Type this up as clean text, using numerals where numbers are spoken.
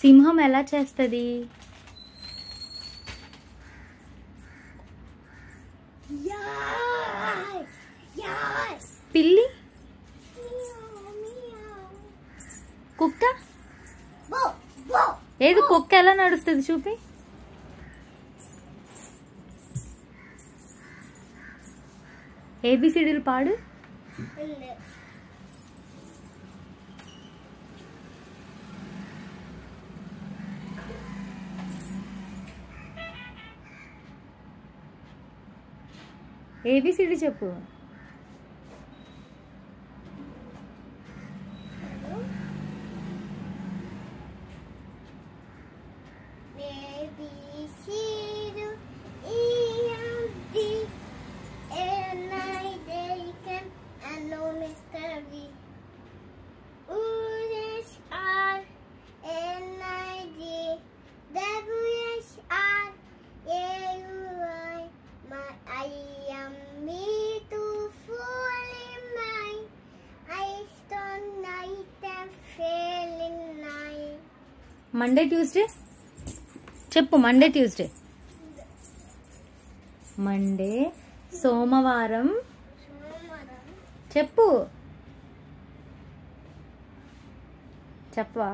సింహం ఎలా చేస్తది? పిల్లి? కుక్క? ఏది కుక్క ఎలా నడుస్తుంది చూపి. ఏబిసిడీలు పాడు. ఏబిసిడి చెప్పు. మండే ట్యూస్డే చెప్పు. Monday Tuesday. మండే సోమవారం చెప్పు. చెప్పవా?